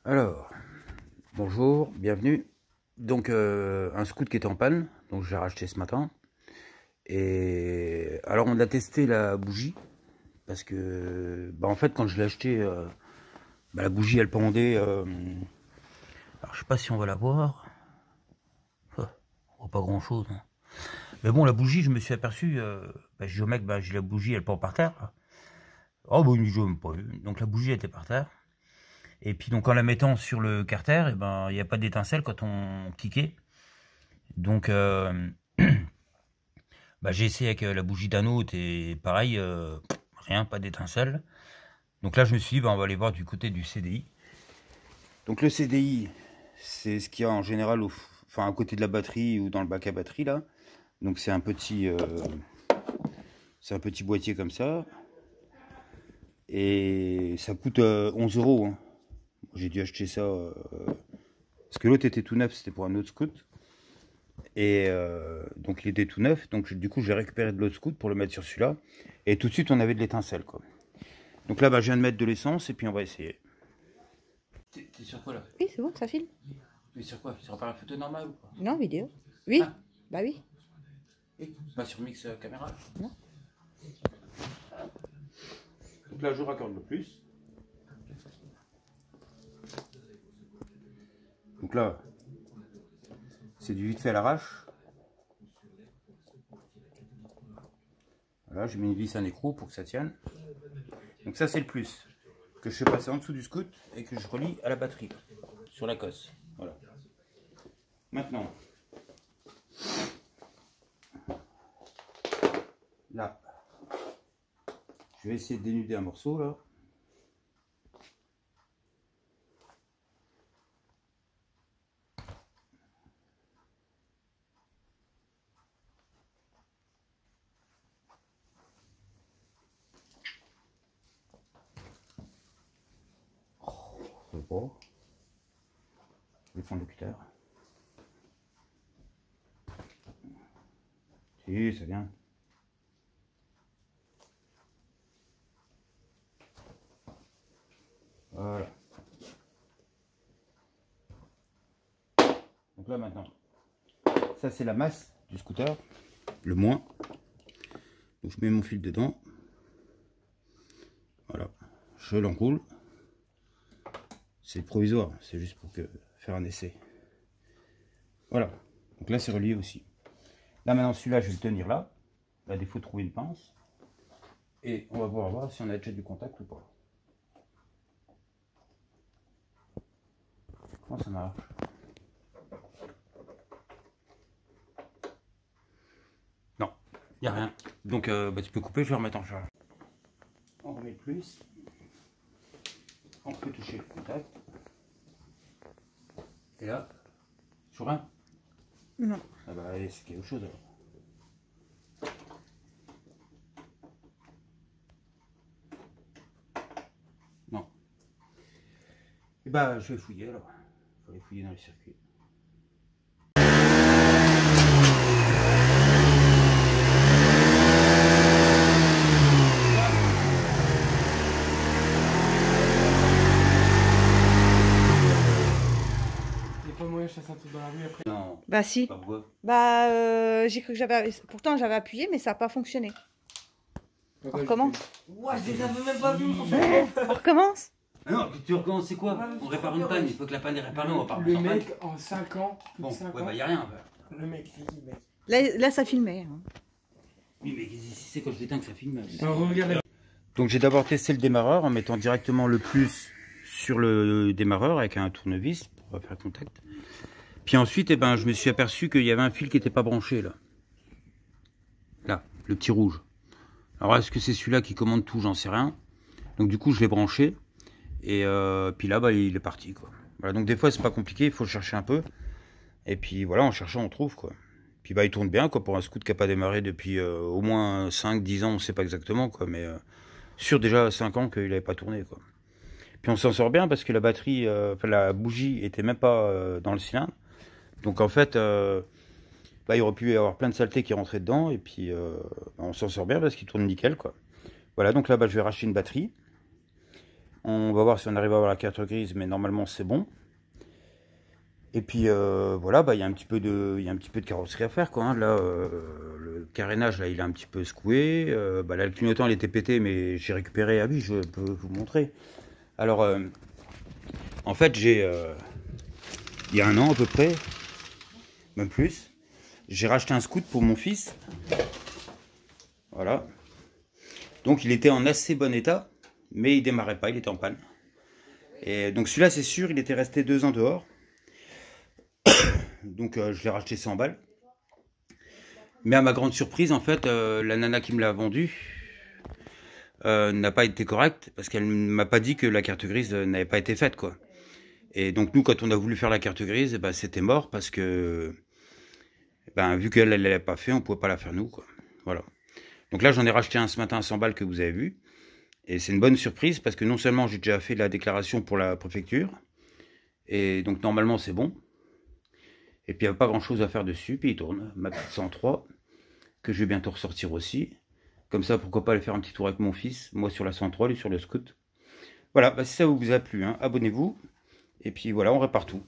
Alors, bonjour, bienvenue. Donc, un scoot qui était en panne, donc je l'ai racheté ce matin. Et alors, on a testé la bougie, parce que, en fait, quand je l'ai acheté, la bougie, elle pendait. Alors, je sais pas si on va la voir. On voit pas grand chose. Hein. Mais bon, la bougie, je me suis aperçu. Je dis au mec, j'ai la bougie, elle pend par terre. Oh, il me dit, je même pas vu. Donc, la bougie était par terre. Et puis donc en la mettant sur le carter, il n'y a pas d'étincelle quand on kickait. Donc j'ai essayé avec la bougie d'un autre et pareil, rien, pas d'étincelle. Donc là je me suis dit on va aller voir du côté du CDI. Donc le CDI, c'est ce qu'il y a en général à côté de la batterie ou dans le bac à batterie là. Donc c'est un petit boîtier comme ça. Et ça coûte 11 €. Hein. J'ai dû acheter ça parce que l'autre était tout neuf, c'était pour un autre scoot. Et donc il était tout neuf, donc du coup j'ai récupéré de l'autre scoot pour le mettre sur celui-là. Et tout de suite on avait de l'étincelle quoi. Donc là je viens de mettre de l'essence et puis on va essayer. T'es sur quoi là? Oui, c'est bon, ça filme. Mais sur quoi? Sur appareil photo normal ou quoi? Non, vidéo. Oui, Ah. bah oui. Et pas sur mix caméra? Non. Donc là je raccorde le plus. Donc là c'est du vite fait à l'arrache. Voilà, j'ai mis une vis à un écrou pour que ça tienne. Donc ça c'est le plus que je fais passer en dessous du scoot et que je relie à la batterie sur la cosse. Voilà. Maintenant, là, je vais essayer de dénuder un morceau là. Je vais pas. Je vais prendre le cutter. Si, c'est bien. Voilà. Donc là maintenant, ça c'est la masse du scooter, le moins. Donc je mets mon fil dedans. Voilà, je l'enroule. C'est provisoire, c'est juste pour faire un essai. Voilà, donc là c'est relié aussi. Là maintenant celui-là je vais le tenir là. Là il faut trouver une pince. Et on va pouvoir voir si on a déjà du contact ou pas. Comment ça marche? Non, il n'y a rien. Donc tu peux couper, je vais remettre en charge. On remet le plus. On peut toucher le contact. Et là, sur un? Non. Ah bah allez, c'est quelque chose alors. Non. Et bah je vais fouiller alors. Il faut aller fouiller dans les circuits. Je fasse un truc dans la rue après. Non. Bah si. Pas pourquoi. Bah j'ai cru que j'avais... Pourtant j'avais appuyé, mais ça n'a pas fonctionné. On recommence. Ouais, je les avais même pas vus. On recommence. Ah non, tu recommences, c'est quoi? On répare une panne, il faut que la panne est réparée, on va pas Le remettre en mec en 5 ans, plus Bon, de 5 ouais, ans. bah y a rien. Le mec, c'est qui, mec? Là ça filmait. Hein. Oui, mais si c'est quand je l'éteins que ça filme. Regarde. Donc j'ai d'abord testé le démarreur en mettant directement le plus sur le démarreur avec un tournevis pour faire contact. Puis ensuite, je me suis aperçu qu'il y avait un fil qui n'était pas branché là. Là, le petit rouge. Alors est-ce que c'est celui-là qui commande tout? J'en sais rien. Donc du coup je l'ai branché. Et puis là il est parti quoi. Voilà, donc des fois c'est pas compliqué, il faut chercher un peu. Et puis voilà, en cherchant on trouve quoi. Puis il tourne bien quoi pour un scoot qui n'a pas démarré depuis au moins 5-10 ans, on sait pas exactement quoi, mais sûr déjà 5 ans qu'il n'avait pas tourné quoi. Puis on s'en sort bien parce que la batterie, la bougie était même pas dans le cylindre. Donc en fait, il aurait pu y avoir plein de saletés qui rentraient dedans et puis on s'en sort bien parce qu'il tourne nickel quoi. Voilà, donc là je vais racheter une batterie. On va voir si on arrive à avoir la carte grise, mais normalement c'est bon. Et puis voilà, bah, il y a un petit peu de carrosserie à faire, quoi. Hein. Là, le carénage, là, il est un petit peu secoué. Bah, là, le clignotant, il était pété, mais j'ai récupéré. Ah oui, je peux vous montrer. Alors, en fait, il y a un an à peu près, même plus, j'ai racheté un scoot pour mon fils. Voilà. Donc, il était en assez bon état, mais il démarrait pas, il était en panne. Et donc, celui-là, c'est sûr, il était resté 2 ans dehors. Donc je l'ai racheté 100 balles. Mais à ma grande surprise, en fait, la nana qui me l'a vendu n'a pas été correcte parce qu'elle m'a pas dit que la carte grise n'avait pas été faite, quoi. Et donc nous, quand on a voulu faire la carte grise, bah, c'était mort parce que, ben, vu qu'elle ne l'avait pas fait, on pouvait pas la faire nous, quoi. Voilà. Donc là, j'en ai racheté un ce matin à 100 balles que vous avez vu. Et c'est une bonne surprise parce que non seulement j'ai déjà fait la déclaration pour la préfecture, et donc normalement c'est bon. Et puis il n'y a pas grand chose à faire dessus, puis il tourne. Ma petite 103, que je vais bientôt ressortir aussi. Comme ça, pourquoi pas aller faire un petit tour avec mon fils, moi sur la 103, lui sur le scoot. Voilà, bah, si ça vous a plu, hein, abonnez-vous. Et puis voilà, on répare tout.